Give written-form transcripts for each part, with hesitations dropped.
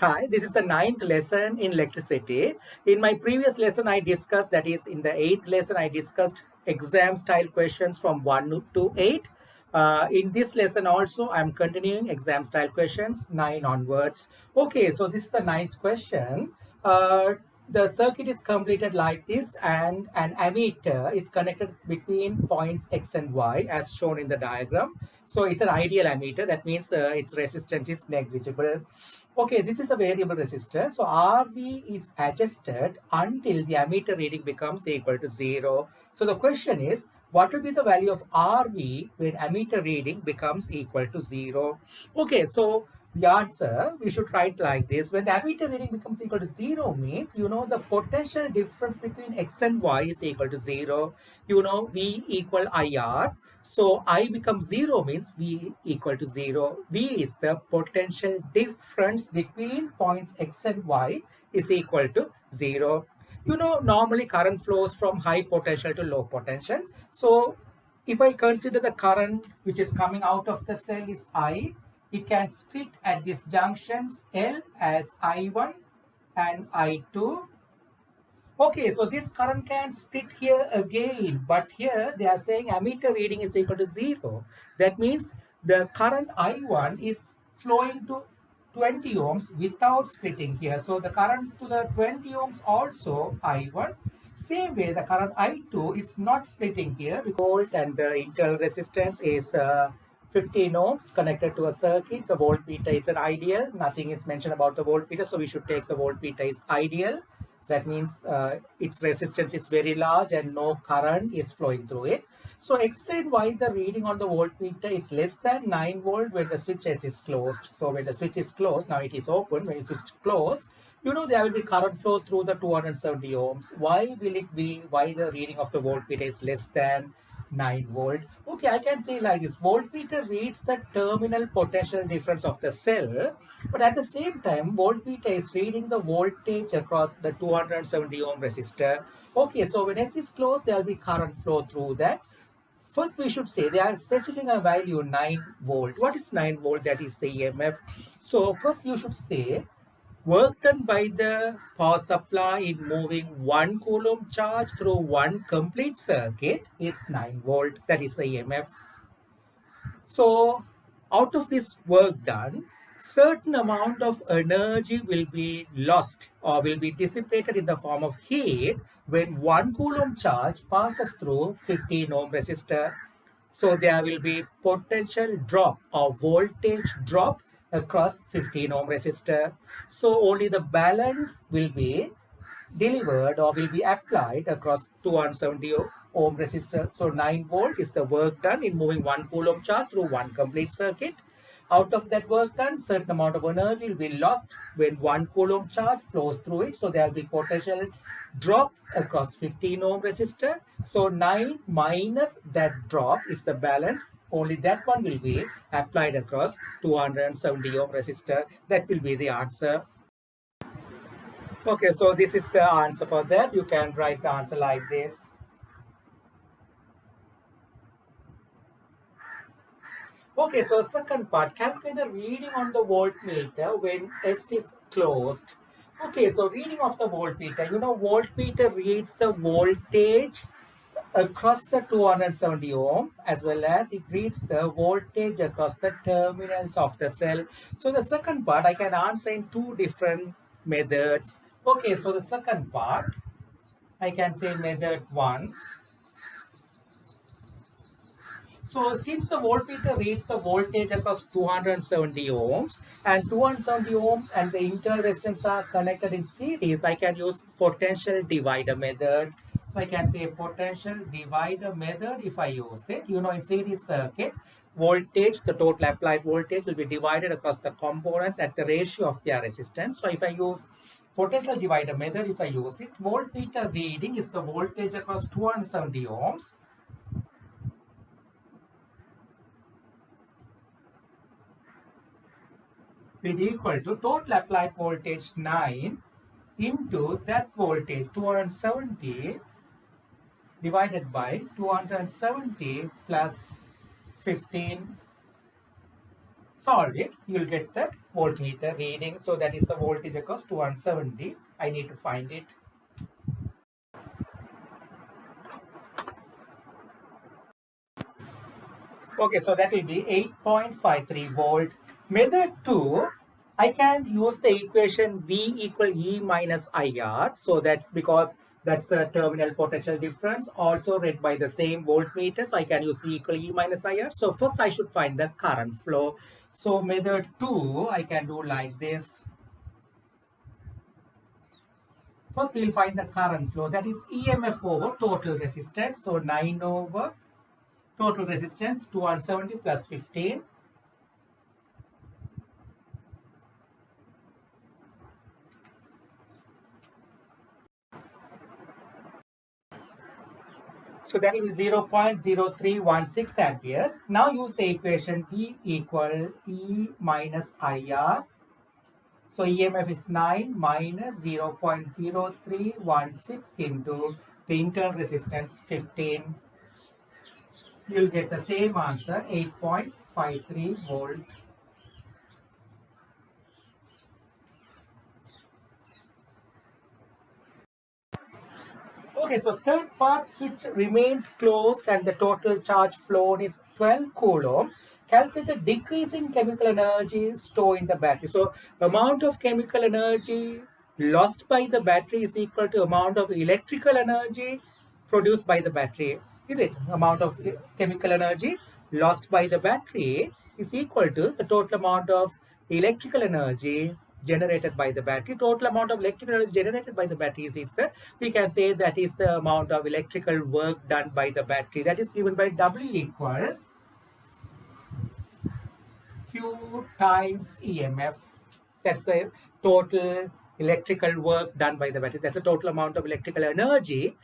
Hi, this is the ninth lesson in electricity. In my previous lesson, I discussed, that is, in the eighth lesson, I discussed exam style questions from 1 to 8. In this lesson also, I'm continuing exam style questions 9 onwards. Okay, so this is the ninth question. The circuit is completed like this, and an ammeter is connected between points X and Y as shown in the diagram. So it's an ideal ammeter. That means its resistance is negligible. Okay, this is a variable resistor. So RV is adjusted until the ammeter reading becomes equal to 0. So the question is, what will be the value of RV when ammeter reading becomes equal to 0? Okay, so the answer we should write like this. When the ammeter reading becomes equal to 0 means, the potential difference between X and Y is equal to 0. V equal IR. So I becomes 0 means V equal to 0. V is the potential difference between points X and Y is equal to 0. Normally current flows from high potential to low potential. So if I consider the current which is coming out of the cell is I, it can split at these junctions L as I1 and I2. Okay, so this current can split here again, but here they are saying ammeter reading is equal to 0. That means the current I1 is flowing to 20 ohms without splitting here. So the current to the 20 ohms also I1. Same way, the current I2 is not splitting here because and the internal resistance is 15 ohms connected to a circuit. The voltmeter is an ideal. Nothing is mentioned about the voltmeter, so we should take the voltmeter is ideal. That means its resistance is very large and no current is flowing through it. So explain why the reading on the voltmeter is less than 9 volt when the switch S is closed. So when the switch is closed, now it is open. When it is closed, there will be current flow through the 270 ohms. Why the reading of the voltmeter is less than 9 volt? Okay, I can say like this. Voltmeter reads the terminal potential difference of the cell, but at the same time, voltmeter is reading the voltage across the 270 ohm resistor. Okay, so when S is closed, there will be current flow through that. First, we should say they are specifying a value 9 volt. What is 9 volt? That is the EMF. So first you should say work done by the power supply in moving 1 coulomb charge through one complete circuit is 9 volt. That is the EMF. So out of this work done, certain amount of energy will be lost or will be dissipated in the form of heat when 1 coulomb charge passes through 15 ohm resistor. So there will be potential drop or voltage drop across 15 ohm resistor. So only the balance will be delivered or will be applied across 270 ohm resistor. So 9 volt is the work done in moving 1 coulomb charge through one complete circuit. Out of that work done, certain amount of energy will be lost when 1 coulomb charge flows through it. So there will be potential drop across 15 ohm resistor. So 9 minus that drop is the balance. Only that one will be applied across 270 ohm resistor. That will be the answer. Okay, so this is the answer for that. You can write the answer like this. Okay, so second part, calculate the reading on the voltmeter when S is closed. Okay, so reading of the voltmeter, voltmeter reads the voltage across the 270 ohm as well as it reads the voltage across the terminals of the cell. So the second part, I can answer in two different methods. Okay, so the second part, I can say method 1. So since the voltmeter reads the voltage across 270 ohms and 270 ohms and the internal resistance are connected in series, I can use potential divider method. So I can say potential divider method if I use it. In series circuit, voltage, the total applied voltage will be divided across the components at the ratio of their resistance. So if I use potential divider method, if I use it, voltmeter reading is the voltage across 270 ohms will be equal to total applied voltage 9 into that voltage 270 divided by 270 plus 15. solve it, you'll get the voltmeter reading. So that is the voltage across 270. I need to find it. Okay, so that will be 8.53 volt. Method 2, I can use the equation V equal E minus IR. So that's because that's the terminal potential difference, also read by the same voltmeter. So I can use V equal E minus IR. So first I should find the current flow. So method 2, I can do like this. First we'll find the current flow, that is EMF over total resistance. So 9 over total resistance 270 plus 15. So that will be 0.0316 amperes. Now use the equation V equal E minus IR. So EMF is 9 minus 0.0316 into the internal resistance 15. You'll get the same answer, 8.53 volt. Okay, so third part, switch remains closed and the total charge flown is 12 coulomb. Calculate the decreasing chemical energy stored in the battery. So amount of chemical energy lost by the battery is equal to amount of electrical energy produced by the battery. Is it? Amount of chemical energy lost by the battery is equal to the total amount of electrical energy generated by the battery. Total amount of electrical energy generated by the batteries is the, we can say that is the amount of electrical work done by the battery. That is given by W equal Q times EMF. That's the total electrical work done by the battery. That's the total amount of electrical energy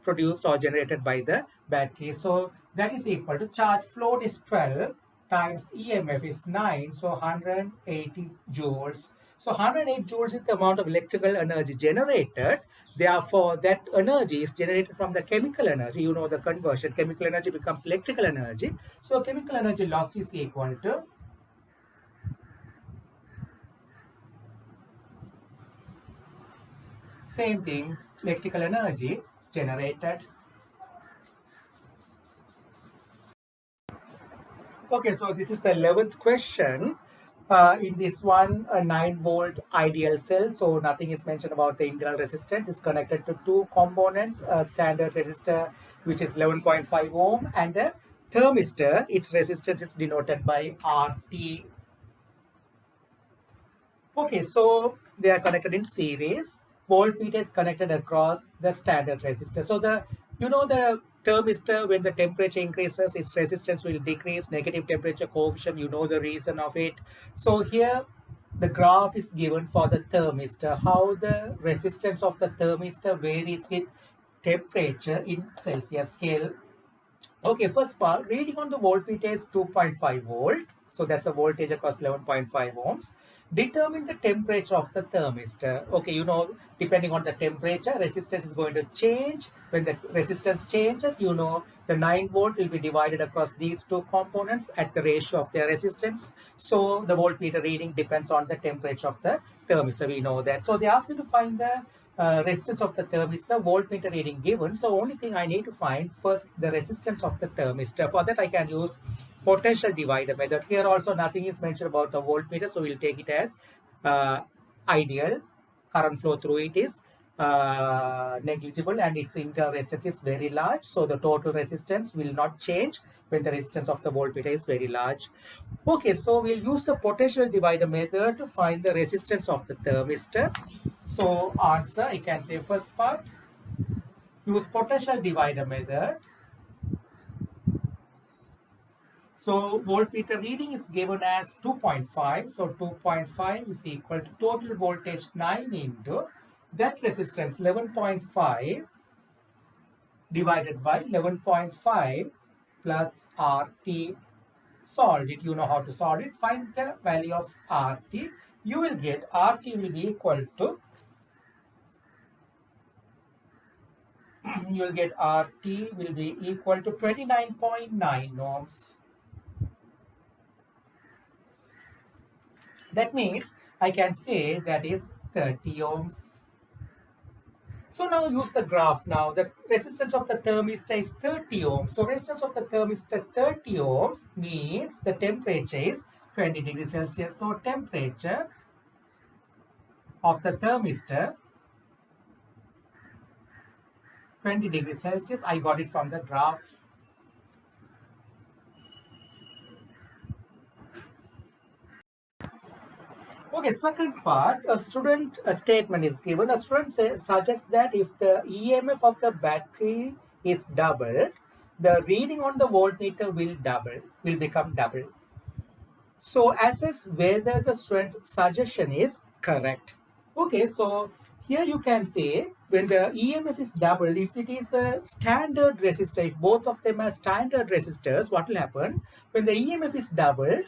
produced or generated by the battery. So that is equal to charge flowed is 12 times EMF is 9. So 180 joules. So 108 joules is the amount of electrical energy generated. Therefore, that energy is generated from the chemical energy. You know the conversion. Chemical energy becomes electrical energy. So chemical energy loss is equal to same thing, electrical energy generated. Okay, so this is the 11th question. In this one, a 9 volt ideal cell. So nothing is mentioned about the internal resistance. It's connected to two components, a standard resistor, which is 11.5 ohm, and a thermistor. Its resistance is denoted by RT. Okay, so they are connected in series. Voltmeter is connected across the standard resistor. So the thermistor, when the temperature increases, its resistance will decrease. Negative temperature coefficient, you know the reason of it. So here the graph is given for the thermistor, how the resistance of the thermistor varies with temperature in Celsius scale. Okay, first part, reading on the voltmeter is 2.5 volt. So that's a voltage across 11.5 ohms. Determine the temperature of the thermistor. Okay, you know, depending on the temperature, resistance is going to change. When the resistance changes, you know, the 9 volt will be divided across these two components at the ratio of their resistance. So the voltmeter reading depends on the temperature of the thermistor. We know that. So they asked me to find the resistance of the thermistor, voltmeter reading given. So only thing I need to find first the resistance of the thermistor. For that I can use potential divider method. Here also nothing is mentioned about the voltmeter, so we'll take it as ideal. Current flow through it is negligible and its internal resistance is very large. So the total resistance will not change when the resistance of the voltmeter is very large. Okay, so we'll use the potential divider method to find the resistance of the thermistor. So answer, I can say first part, use potential divider method. So voltmeter reading is given as 2.5. So 2.5 is equal to total voltage 9 into that resistance 11.5 divided by 11.5 plus RT. Solve it. You know how to solve it. Find the value of RT. You will get RT will be equal to you will get RT will be equal to 29.9 ohms. That means I can say that is 30 ohms. So now use the graph now. The resistance of the thermistor is 30 ohms. So resistance of the thermistor 30 ohms means the temperature is 20 degrees Celsius. So temperature of the thermistor 20 degrees Celsius. I got it from the graph. Okay, second part, a statement is given. A student suggests that if the EMF of the battery is doubled, the reading on the voltmeter will become double. So assess whether the student's suggestion is correct. Okay, so here you can say when the EMF is doubled, if it is a standard resistor, if both of them are standard resistors, what will happen? When the EMF is doubled,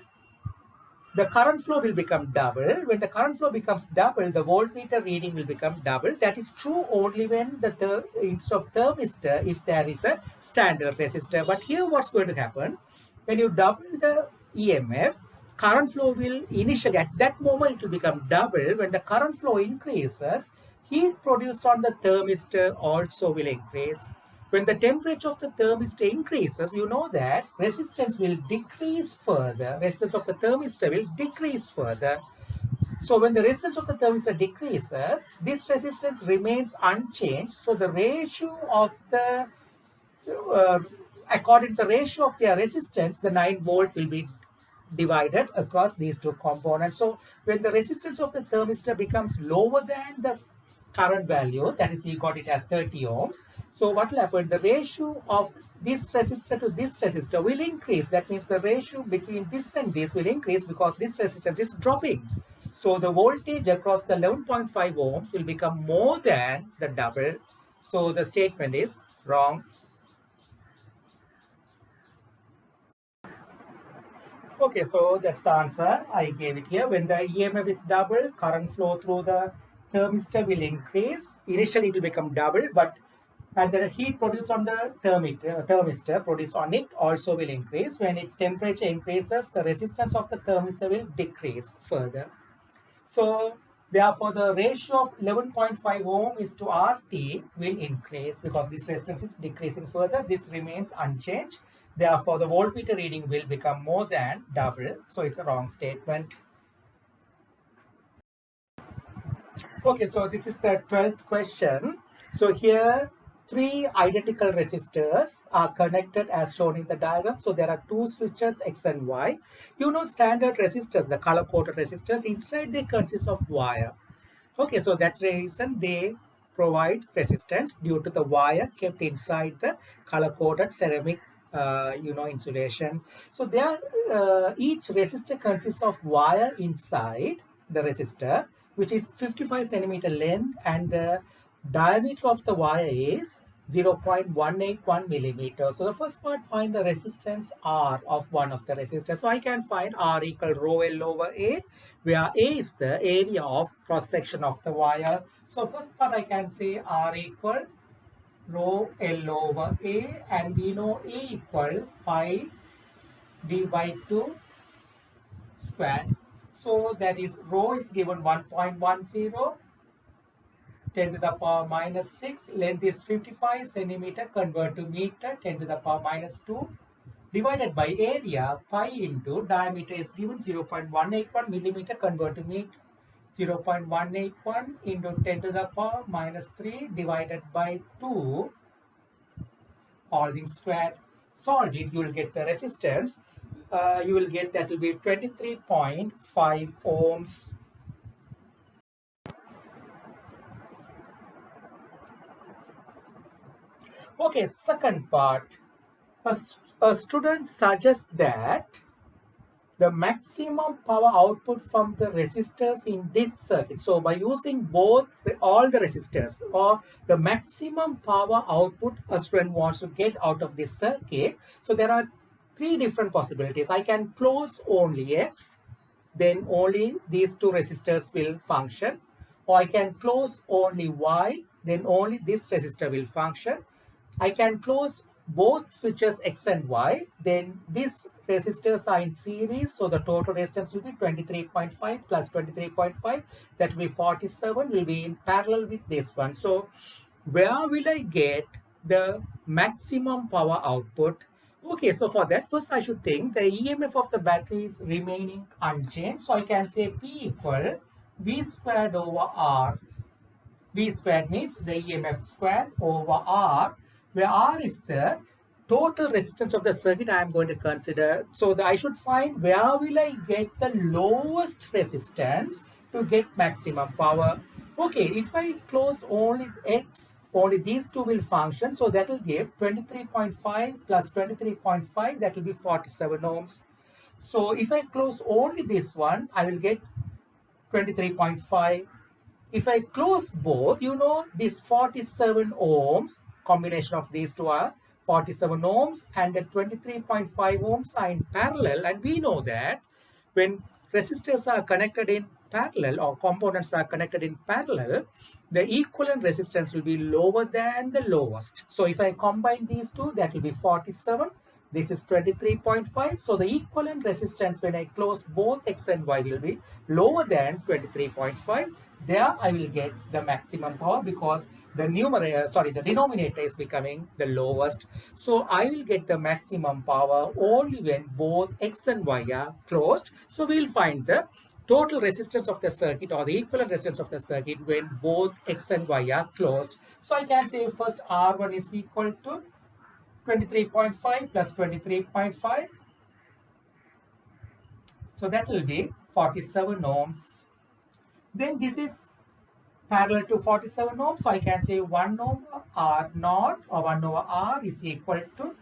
the current flow will become double. When the current flow becomes double, the voltmeter reading will become double. That is true only when instead of thermistor, if there is a standard resistor. But here what's going to happen? When you double the EMF, current flow will initially, at that moment, it will become double. When the current flow increases, heat produced on the thermistor also will increase. When the temperature of the thermistor increases, you know that resistance will decrease further. Resistance of the thermistor will decrease further. So when the resistance of the thermistor decreases, this resistance remains unchanged. So the ratio of the, according to the ratio of their resistance, the 9 volt will be divided across these two components. So when the resistance of the thermistor becomes lower than the current value, that is, we got it as 30 ohms. So what will happen? The ratio of this resistor to this resistor will increase. That means the ratio between this and this will increase because this resistance is dropping. So the voltage across the 11.5 ohms will become more than the double. So the statement is wrong. Okay, so that's the answer. I gave it here. When the EMF is double, current flow through the thermistor will increase. Initially, it will become double, but and the heat produced on the thermistor produced on it also will increase. When its temperature increases, the resistance of the thermistor will decrease further. So therefore, the ratio of 11.5 ohm is to RT will increase because this resistance is decreasing further. This remains unchanged. Therefore, the voltmeter reading will become more than double. So it's a wrong statement. Okay, so this is the 12th question. So here, 3 identical resistors are connected as shown in the diagram. So there are 2 switches X and Y. You know standard resistors, the color-coded resistors, inside they consist of wire. Okay, so that's the reason they provide resistance due to the wire kept inside the color-coded ceramic insulation. So there, each resistor consists of wire inside the resistor, which is 55 centimeter length, and the diameter of the wire is 0.181 millimeter. So the first part, find the resistance R of one of the resistors. So I can find R equal rho L over A, where A is the area of cross section of the wire. So first part I can say R equal rho L over A, and we know A equal pi d by 2 square. So that is rho is given 1.10, 10 to the power minus 6, length is 55 centimeter, convert to meter, 10 to the power minus 2, divided by area, pi into diameter is given 0.181 millimeter, convert to meter, 0.181 into 10 to the power minus 3 divided by 2, all things squared. Solve it, you will get the resistance. You will get that will be 23.5 ohms. Okay, second part. A student suggests that the maximum power output from the resistors in this circuit. So by using all the resistors, or the maximum power output a student wants to get out of this circuit. So there are 3 different possibilities. I can close only X, then only these 2 resistors will function. Or I can close only Y, then only this resistor will function. I can close both switches X and Y, then this resistors are in series, so the total resistance will be 23.5 plus 23.5, that will be 47, will be in parallel with this one. So where will I get the maximum power output? Okay, so for that, first I should think the EMF of the battery is remaining unchanged. So I can say P equal V squared over R. V squared means the EMF squared over R, where R is the total resistance of the circuit I am going to consider. So I should find where will I get the lowest resistance to get maximum power. Okay, if I close only X, only these two will function. So that will give 23.5 plus 23.5, that will be 47 ohms. So if I close only this one, I will get 23.5. If I close both, this 47 ohms, combination of these two are 47 ohms, and the 23.5 ohms are in parallel. And we know that when resistors are connected in parallel, or components are connected in parallel, the equivalent resistance will be lower than the lowest. So if I combine these two, that will be 47. This is 23.5. So the equivalent resistance when I close both X and Y will be lower than 23.5. There I will get the maximum power, because the denominator is becoming the lowest. So I will get the maximum power only when both X and Y are closed. So we'll find the total resistance of the circuit, or the equivalent resistance of the circuit, when both X and Y are closed. So I can say first R1 is equal to 23.5 plus 23.5. So that will be 47 ohms. Then this is parallel to 47 ohms. So I can say 1 over R naught, or 1 over R is equal to,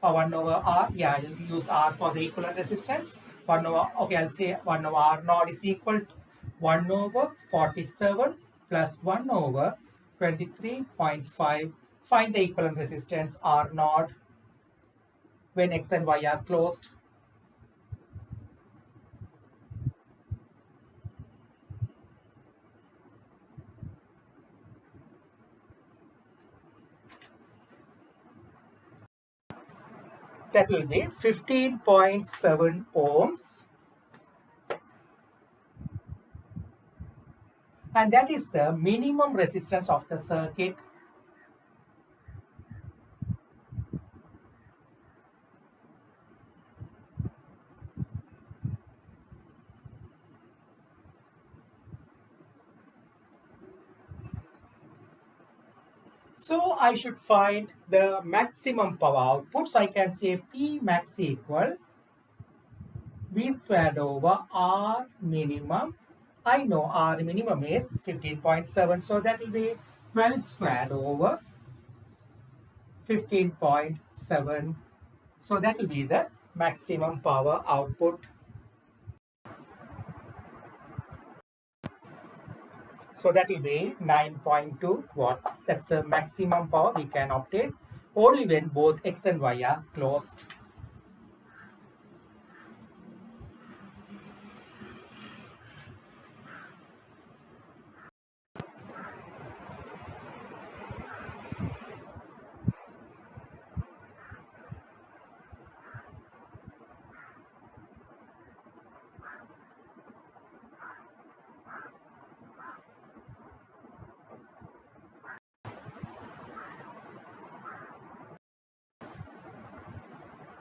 or 1 over R, yeah, I'll use R for the equivalent resistance. 1 over, okay, I'll say 1 over R naught is equal to 1 over 47 plus 1 over 23.5. Find the equivalent resistance R naught when X and Y are closed. That will be 15.7 ohms. And that is the minimum resistance of the circuit. So I should find the maximum power output. So I can say P max equal V squared over R minimum. I know R minimum is 15.7. So that will be 12 squared over 15.7. So that will be the maximum power output. So that will be 9.2 watts. That's the maximum power we can obtain only when both X and Y are closed.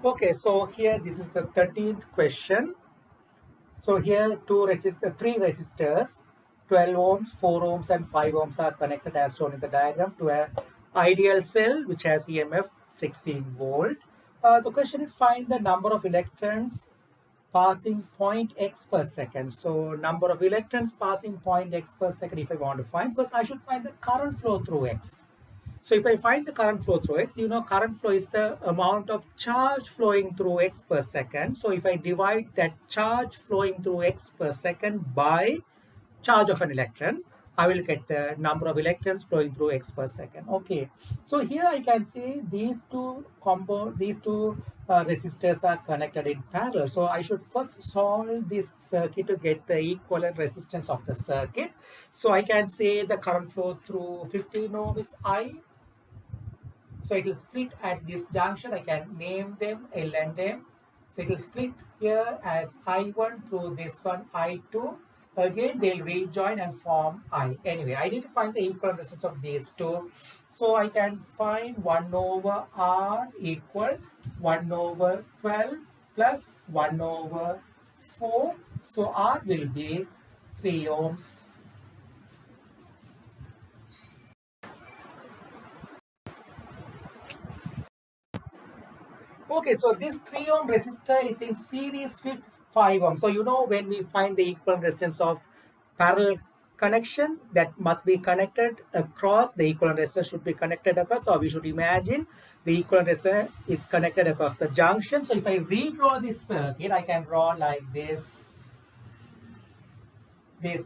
Okay, so here this is the 13th question. So here three resistors, 12 ohms, 4 ohms and 5 ohms are connected as shown in the diagram to an ideal cell which has EMF 16 volt. The question is find the number of electrons passing point x per second. So number of electrons passing point x per second, if I want to find, first I should find the current flow through x. So if I find the current flow through x, current flow is the amount of charge flowing through x per second. So if I divide that charge flowing through x per second by charge of an electron, I will get the number of electrons flowing through x per second. Okay, so here I can see these two resistors are connected in parallel. So I should first solve this circuit to get the equivalent resistance of the circuit. So I can say the current flow through 15 ohm is I. So it will split at this junction. I can name them L and M. So it will split here as I1 through this one I2. Again, they'll rejoin and form I. Anyway, I need to find the equivalent resistance of these two. So I can find 1 over R equal 1 over 12 plus 1 over 4. So R will be 3 ohms. Okay, so this 3 ohm resistor is in series with 5 ohm. So you know when we find the equivalent resistance of parallel connection, that must be connected across, the equivalent resistance should be connected across, or we should imagine the equivalent resistance is connected across the junction. So if I redraw this circuit, I can draw like this 5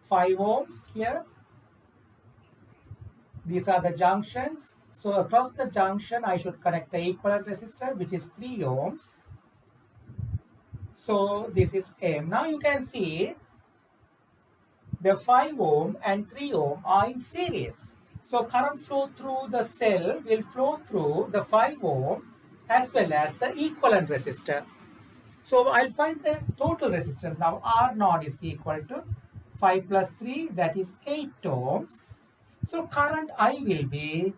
ohms here. These are the junctions. So across the junction, I should connect the equivalent resistor, which is 3 ohms. So this is M. Now you can see the 5 ohm and 3 ohm are in series. So current flow through the cell will flow through the 5 ohm as well as the equivalent resistor. So I'll find the total resistance. Now R naught is equal to 5 plus 3, that is 8 ohms. So current I will be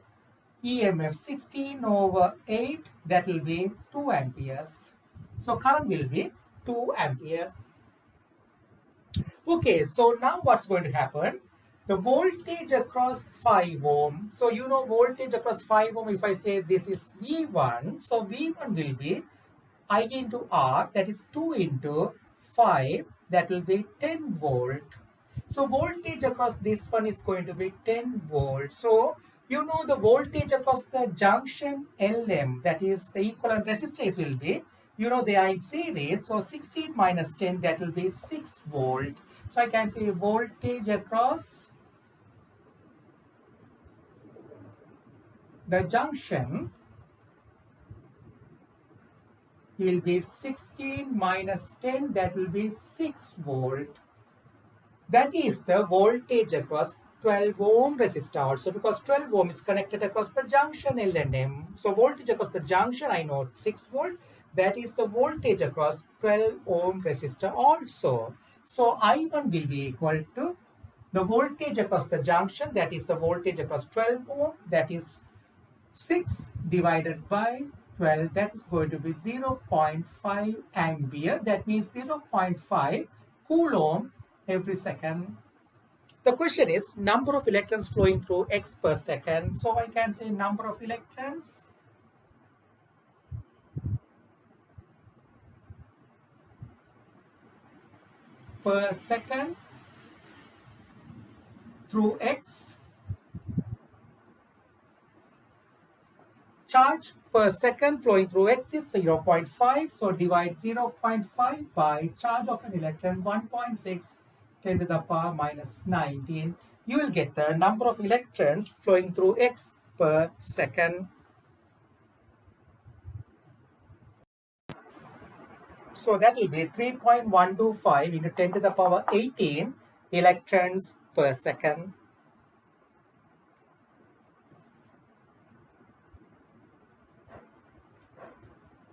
EMF 16 over 8, that will be 2 amperes. So current will be 2 amperes. Okay, so now what's going to happen? The voltage across 5 ohm. So you know voltage across 5 ohm, if I say this is V1, so V1 will be I into R, that is 2 into 5, that will be 10 volt. So voltage across this one is going to be 10 volts. So you know the voltage across the junction LM, that is the equivalent resistance will be, you know they are in series, so 16 minus 10, that will be 6 volt. So I can say voltage across the junction will be 16 minus 10, that will be 6 volt. That is the voltage across 12 ohm resistor also, because 12 ohm is connected across the junction L and M. So voltage across the junction, I know 6 volt. That is the voltage across 12 ohm resistor also. So I1 will be equal to the voltage across the junction, that is the voltage across 12 ohm, that is 6 divided by 12, that is going to be 0.5 ampere. That means 0.5 coulomb every second. The question is number of electrons flowing through X per second. So I can say number of electrons per second through X. Charge per second flowing through X is 0.5. So divide 0.5 by charge of an electron 1.6 10 to the power minus 19. You will get the number of electrons flowing through X per second. So that will be 3.125 into 10 to the power 18 electrons per second.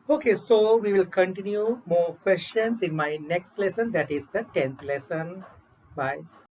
Okay, so we will continue more questions in my next lesson, that is the 10th lesson. Bye.